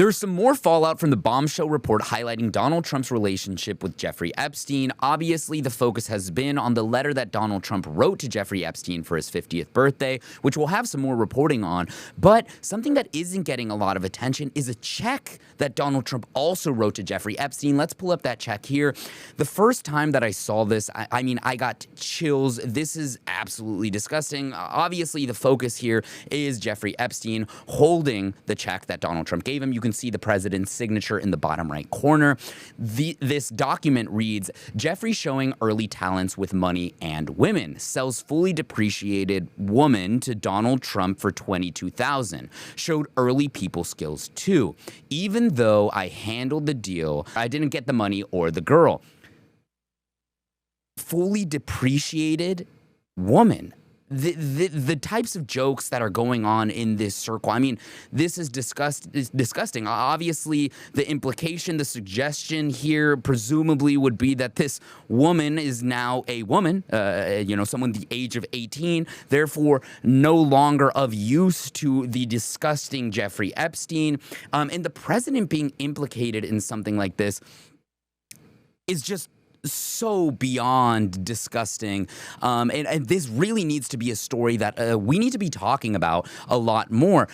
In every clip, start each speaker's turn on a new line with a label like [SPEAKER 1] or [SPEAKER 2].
[SPEAKER 1] There's some more fallout from the bombshell report highlighting Donald Trump's relationship with Jeffrey Epstein. Obviously, the focus has been on the letter that Donald Trump wrote to Jeffrey Epstein for his 50th birthday, which we'll have some more reporting on. But something that isn't getting a lot of attention is a check that Donald Trump also wrote to Jeffrey Epstein. Let's pull up that check here. The first time that I saw this, I got chills. This is absolutely disgusting. Obviously, the focus here is Jeffrey Epstein holding the check that Donald Trump gave him. You can see the president's signature in the bottom right corner. This document reads, Jeffrey showing early talents with money and women, sells fully depreciated woman to Donald Trump for $22,000, showed early people skills too. Even though I handled the deal, I didn't get the money or the girl. Fully depreciated woman. The types of jokes that are going on in this circle, I mean, this is disgusting. Obviously, the implication, the suggestion here presumably would be that this woman is now a woman, someone the age of 18, therefore no longer of use to the disgusting Jeffrey Epstein. And the president being implicated in something like this is just so beyond disgusting. And this really needs to be a story that we need to be talking about a lot more.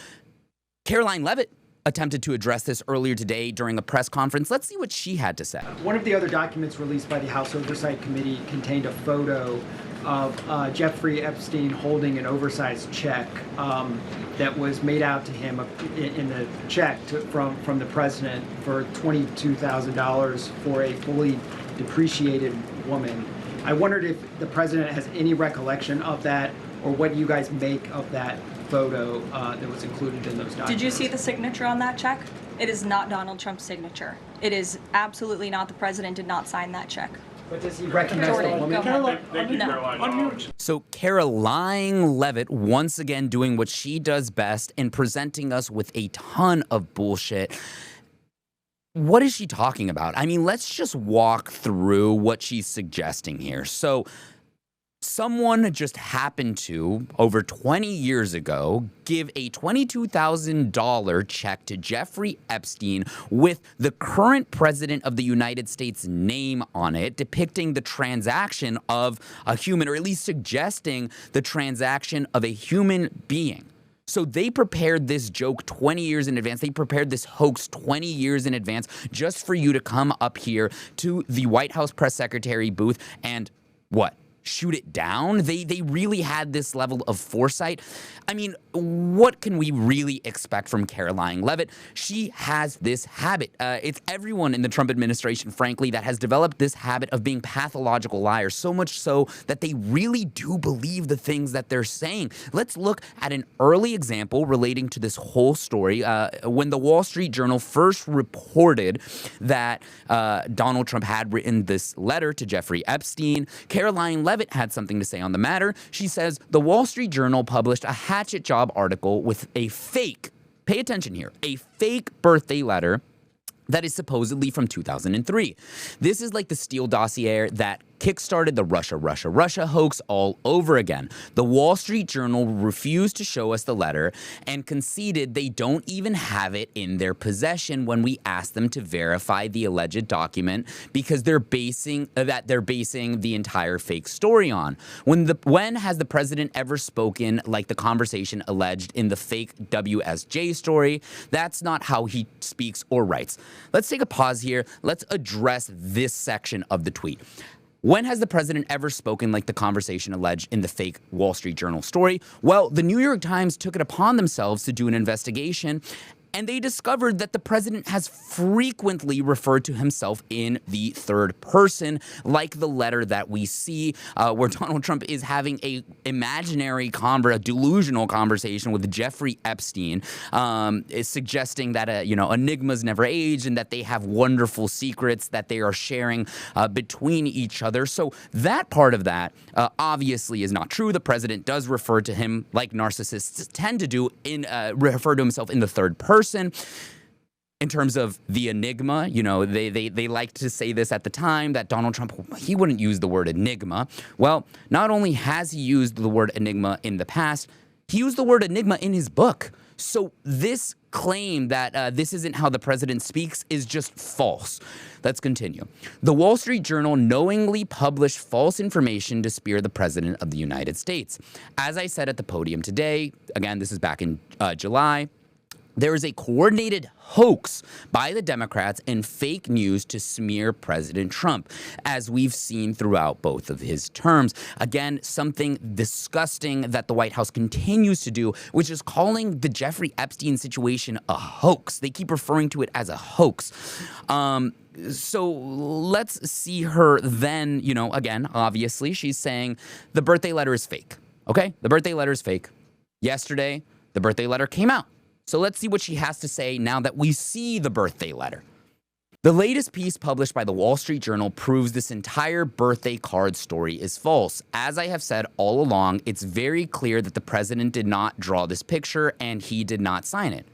[SPEAKER 1] Caroline Leavitt attempted to address this earlier today during a press conference. Let's see what she had to say.
[SPEAKER 2] One of the other documents released by the House Oversight Committee contained a photo of Jeffrey Epstein holding an oversized check that was made out to him in the check from the president for $22,000 for a fully depreciated woman. I wondered if the president has any recollection of that, or what you guys make of that photo that was included in those documents.
[SPEAKER 3] Did you see the signature on that check? It is not Donald Trump's signature. It is absolutely not. The president did not sign that check.
[SPEAKER 2] But does he recognize the woman?
[SPEAKER 3] No.
[SPEAKER 1] So Caroline Leavitt once again doing what she does best and presenting us with a ton of bullshit. What is she talking about? I mean, let's just walk through what she's suggesting here. So someone just happened to, over 20 years ago, give a $22,000 check to Jeffrey Epstein with the current president of the United States name on it, depicting the transaction of a human, or at least suggesting the transaction of a human being. So they prepared this joke 20 years in advance. They prepared this hoax 20 years in advance just for you to come up here to the White House press secretary booth and what? Shoot it down? They really had this level of foresight. I mean, what can we really expect from Caroline Leavitt? She has this habit. It's everyone in the Trump administration, frankly, that has developed this habit of being pathological liars, so much so that they really do believe the things that they're saying. Let's look at an early example relating to this whole story. When the Wall Street Journal first reported that Donald Trump had written this letter to Jeffrey Epstein, Caroline Leavitt had something to say on the matter. She says, the Wall Street Journal published a hatchet job article with a fake, pay attention here, a fake birthday letter that is supposedly from 2003. This is like the Steele dossier that kickstarted the Russia hoax all over again. The Wall Street Journal refused to show us the letter and conceded they don't even have it in their possession when we asked them to verify the alleged document because they're basing the entire fake story on. When has the president ever spoken like the conversation alleged in the fake WSJ story? That's not how he speaks or writes. Let's take a pause here. Let's address this section of the tweet. When has the president ever spoken like the conversation alleged in the fake Wall Street Journal story? Well, the New York Times took it upon themselves to do an investigation, and they discovered that the president has frequently referred to himself in the third person, like the letter that we see where Donald Trump is having a delusional conversation with Jeffrey Epstein, is suggesting that enigmas never age and that they have wonderful secrets that they are sharing between each other. So that part of that obviously is not true. The president does refer to him like narcissists tend to do, refer to himself in the third person. In terms of the enigma, they liked to say this at the time, that Donald Trump, he wouldn't use the word enigma. Well, not only has he used the word enigma in the past, he used the word enigma in his book. So this claim that this isn't how the president speaks is just false. Let's continue. The Wall Street Journal knowingly published false information to smear the president of the United States. As I said at the podium today, again, this is back in July, there is a coordinated hoax by the Democrats and fake news to smear President Trump, as we've seen throughout both of his terms. Again, something disgusting that the White House continues to do, which is calling the Jeffrey Epstein situation a hoax. They keep referring to it as a hoax. So let's see her then, again, obviously, she's saying the birthday letter is fake. Okay? The birthday letter is fake. Yesterday, the birthday letter came out. So let's see what she has to say now that we see the birthday letter. The latest piece published by the Wall Street Journal proves this entire birthday card story is false. As I have said all along, it's very clear that the president did not draw this picture and he did not sign it.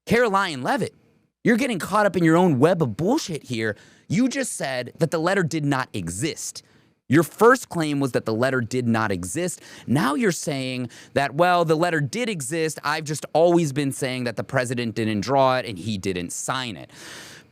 [SPEAKER 1] Caroline Leavitt, you're getting caught up in your own web of bullshit here. You just said that the letter did not exist. Your first claim was that the letter did not exist. Now you're saying that, well, the letter did exist. I've just always been saying that the president didn't draw it and he didn't sign it.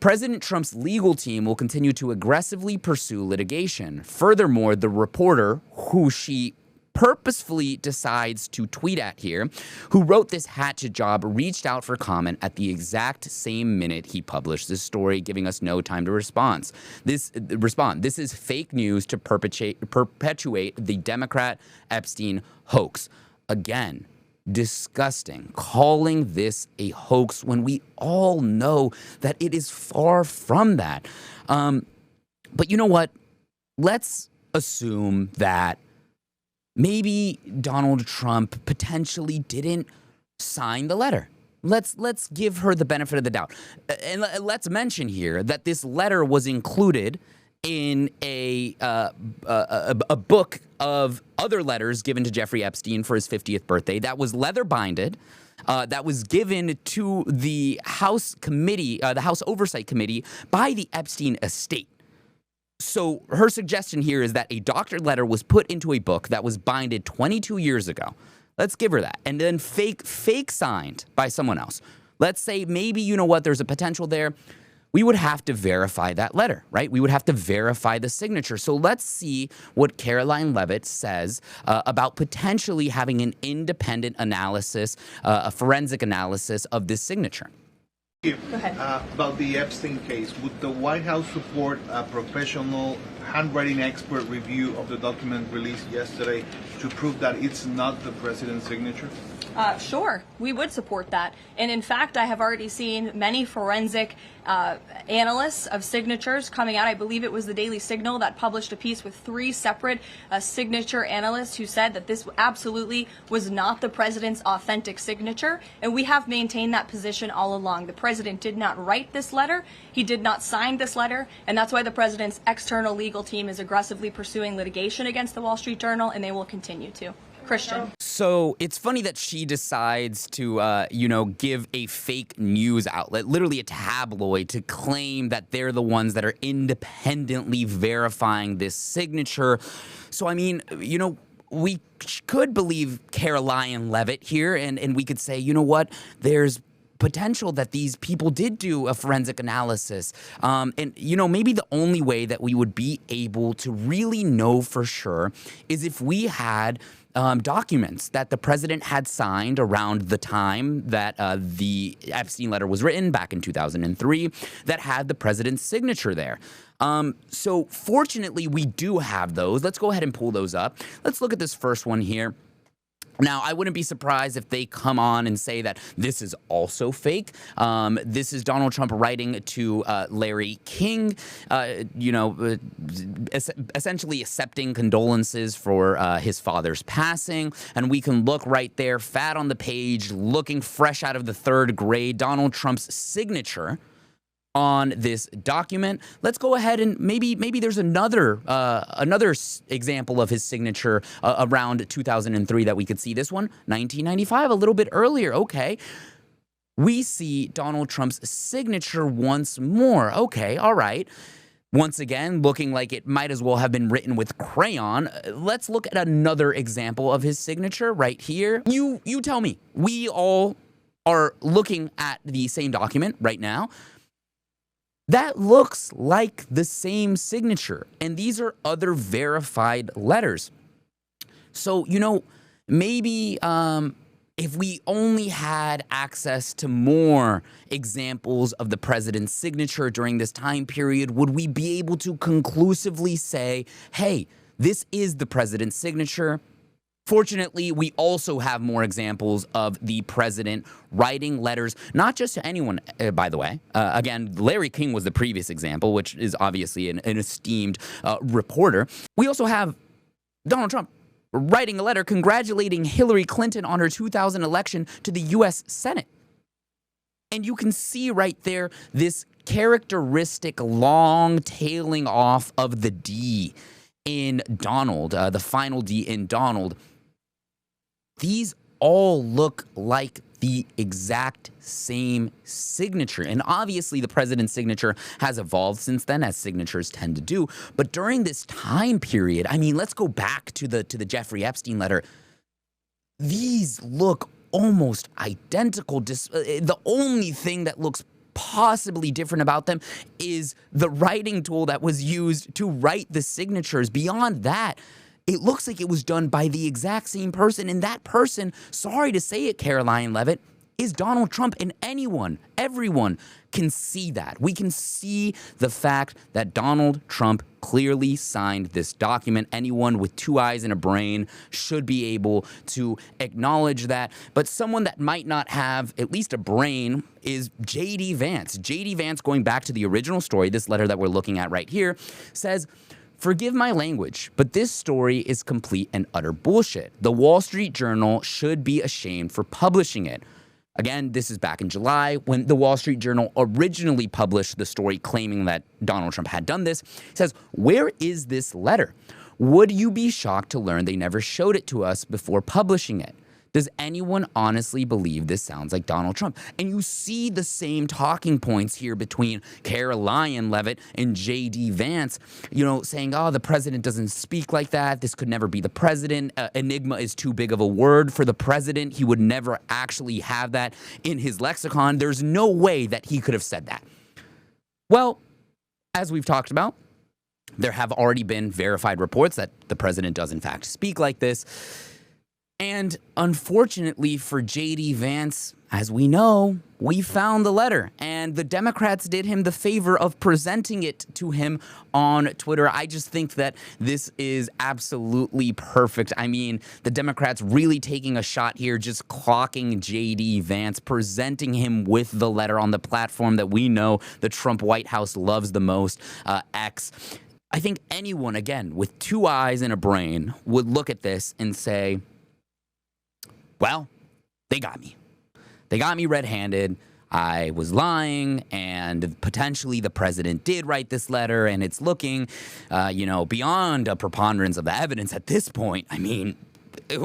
[SPEAKER 1] President Trump's legal team will continue to aggressively pursue litigation. Furthermore, the reporter, who she purposefully decides to tweet at here, who wrote this hatchet job, reached out for comment at the exact same minute he published this story, giving us no time to respond. This is fake news to perpetuate the Democrat Epstein hoax. Again, disgusting, calling this a hoax when we all know that it is far from that. But you know what? Let's assume that maybe Donald Trump potentially didn't sign the letter. Let's give her the benefit of the doubt. And let's mention here that this letter was included in a book of other letters given to Jeffrey Epstein for his 50th birthday that was leather binded, that was given to the House committee, the House Oversight Committee, by the Epstein estate. So her suggestion here is that a doctored letter was put into a book that was binded 22 years ago. Let's give her that. And then fake signed by someone else. Let's say maybe, you know what, there's a potential there. We would have to verify that letter, right? We would have to verify the signature. So let's see what Caroline Leavitt says about potentially having an independent analysis, a forensic analysis of this signature.
[SPEAKER 3] Go ahead.
[SPEAKER 4] About the Epstein case, would the White House support a professional handwriting expert review of the document released yesterday to prove that it's not the president's signature?
[SPEAKER 3] Sure, we would support that. And in fact, I have already seen many forensic analysts of signatures coming out. I believe it was the Daily Signal that published a piece with 3 separate signature analysts who said that this absolutely was not the president's authentic signature. And we have maintained that position all along. The president did not write this letter. He did not sign this letter. And that's why the president's external legal team is aggressively pursuing litigation against the Wall Street Journal, and they will continue to. Christian.
[SPEAKER 1] So it's funny that she decides to, give a fake news outlet, literally a tabloid, to claim that they're the ones that are independently verifying this signature. So, I mean, we could believe Caroline Leavitt here, and we could say, you know what, there's potential that these people did do a forensic analysis. And, maybe the only way that we would be able to really know for sure is if we had documents that the president had signed around the time that the Epstein letter was written back in 2003 that had the president's signature there. So fortunately, we do have those. Let's go ahead and pull those up. Let's look at this first one here. Now, I wouldn't be surprised if they come on and say that this is also fake. This is Donald Trump writing to Larry King, essentially accepting condolences for his father's passing. And we can look right there, fat on the page, looking fresh out of the 3rd grade, Donald Trump's signature on this document. Let's go ahead and maybe there's another example of his signature around 2003 that we could see. This one, 1995, a little bit earlier. Okay. We see Donald Trump's signature once more. Okay, all right. Once again, looking like it might as well have been written with crayon. Let's look at another example of his signature right here. You tell me. We all are looking at the same document right now, that looks like the same signature. And these are other verified letters. So, maybe if we only had access to more examples of the president's signature during this time period, would we be able to conclusively say, hey, this is the president's signature? Fortunately, we also have more examples of the president writing letters, not just to anyone, by the way. Again, Larry King was the previous example, which is obviously an esteemed reporter. We also have Donald Trump writing a letter congratulating Hillary Clinton on her 2000 election to the U.S. Senate. And you can see right there this characteristic long tailing off of the D in Donald, the final D in Donald. These all look like the exact same signature. And obviously the president's signature has evolved since then, as signatures tend to do. But during this time period, I mean, let's go back to the Jeffrey Epstein letter. These look almost identical. The only thing that looks possibly different about them is the writing tool that was used to write the signatures. Beyond that, it looks like it was done by the exact same person, and that person, sorry to say it, Caroline Levitt, is Donald Trump, and everyone can see that. We can see the fact that Donald Trump clearly signed this document. Anyone with two eyes and a brain should be able to acknowledge that. But someone that might not have at least a brain is J.D. Vance. J.D. Vance, going back to the original story, this letter that we're looking at right here, says, "Forgive my language, but this story is complete and utter bullshit. The Wall Street Journal should be ashamed for publishing it." Again, this is back in July when the Wall Street Journal originally published the story claiming that Donald Trump had done this. It says, "Where is this letter? Would you be shocked to learn they never showed it to us before publishing it? Does anyone honestly believe this sounds like Donald Trump?" And you see the same talking points here between Caroline Levitt and J.D. Vance, saying, oh, the president doesn't speak like that. This could never be the president. Enigma is too big of a word for the president. He would never actually have that in his lexicon. There's no way that he could have said that. Well, as we've talked about, there have already been verified reports that the president does in fact speak like this. And unfortunately for J.D. Vance, as we know, we found the letter, and the Democrats did him the favor of presenting it to him on Twitter. I just think that this is absolutely perfect. I mean, the Democrats really taking a shot here, just clocking J.D. Vance, presenting him with the letter on the platform that we know the Trump White House loves the most, X. I think anyone, again, with two eyes and a brain would look at this and say, well, they got me. They got me red-handed. I was lying, and potentially the president did write this letter, and it's looking, beyond a preponderance of the evidence at this point. I mean,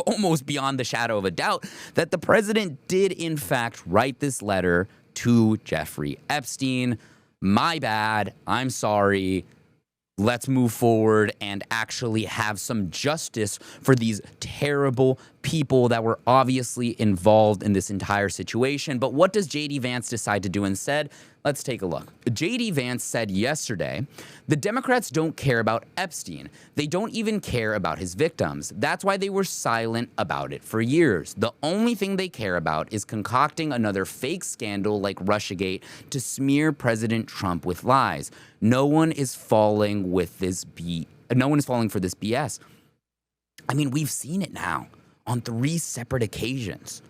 [SPEAKER 1] almost beyond the shadow of a doubt that the president did, in fact, write this letter to Jeffrey Epstein. My bad. I'm sorry. Let's move forward and actually have some justice for these terrible people that were obviously involved in this entire situation. But what does J.D. Vance decide to do instead? Let's take a look. J.D. Vance said yesterday, the Democrats don't care about Epstein. They don't even care about his victims. That's why they were silent about it for years. The only thing they care about is concocting another fake scandal like Russiagate to smear President Trump with lies. No one is falling for this BS. I mean, we've seen it now on 3 separate occasions.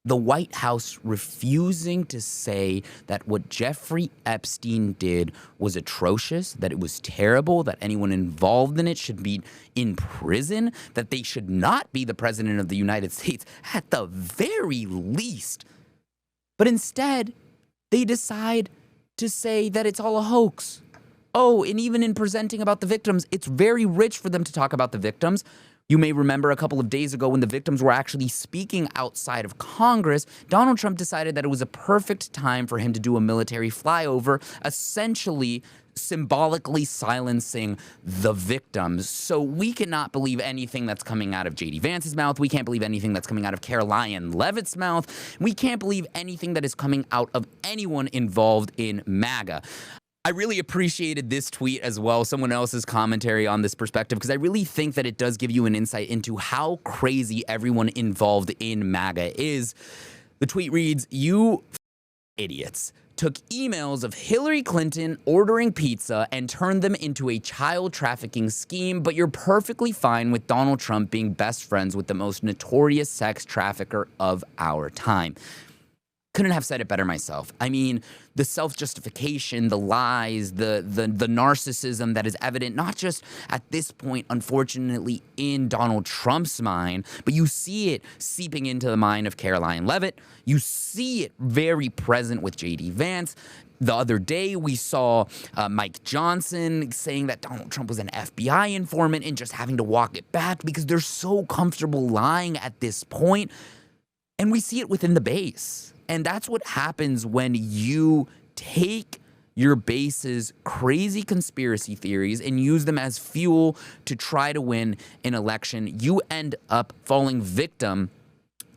[SPEAKER 1] The White House refusing to say that what Jeffrey Epstein did was atrocious, that it was terrible, that anyone involved in it should be in prison, that they should not be the president of the United States at the very least. But instead, they decide to say that it's all a hoax. Oh, and even in presenting about the victims, it's very rich for them to talk about the victims. You may remember a couple of days ago when the victims were actually speaking outside of Congress, Donald Trump decided that it was a perfect time for him to do a military flyover, essentially symbolically silencing the victims. So we cannot believe anything that's coming out of J.D. Vance's mouth. We can't believe anything that's coming out of Caroline Leavitt's mouth. We can't believe anything that is coming out of anyone involved in MAGA. I really appreciated this tweet as well, someone else's commentary on this perspective, because I really think that it does give you an insight into how crazy everyone involved in MAGA is. The tweet reads, "You idiots took emails of Hillary Clinton ordering pizza and turned them into a child trafficking scheme, but you're perfectly fine with Donald Trump being best friends with the most notorious sex trafficker of our time." Couldn't have said it better myself. I mean, the self-justification, the lies, the narcissism that is evident, not just at this point, unfortunately, in Donald Trump's mind, but you see it seeping into the mind of Caroline Leavitt. You see it very present with J.D. Vance. The other day, we saw Mike Johnson saying that Donald Trump was an FBI informant and just having to walk it back because they're so comfortable lying at this point. And we see it within the base. And that's what happens when you take your base's crazy conspiracy theories and use them as fuel to try to win an election. You end up falling victim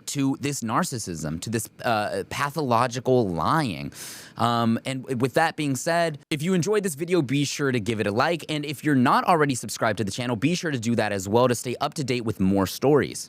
[SPEAKER 1] to this narcissism, to this pathological lying. And with that being said, if you enjoyed this video, be sure to give it a like. And if you're not already subscribed to the channel, be sure to do that as well to stay up to date with more stories.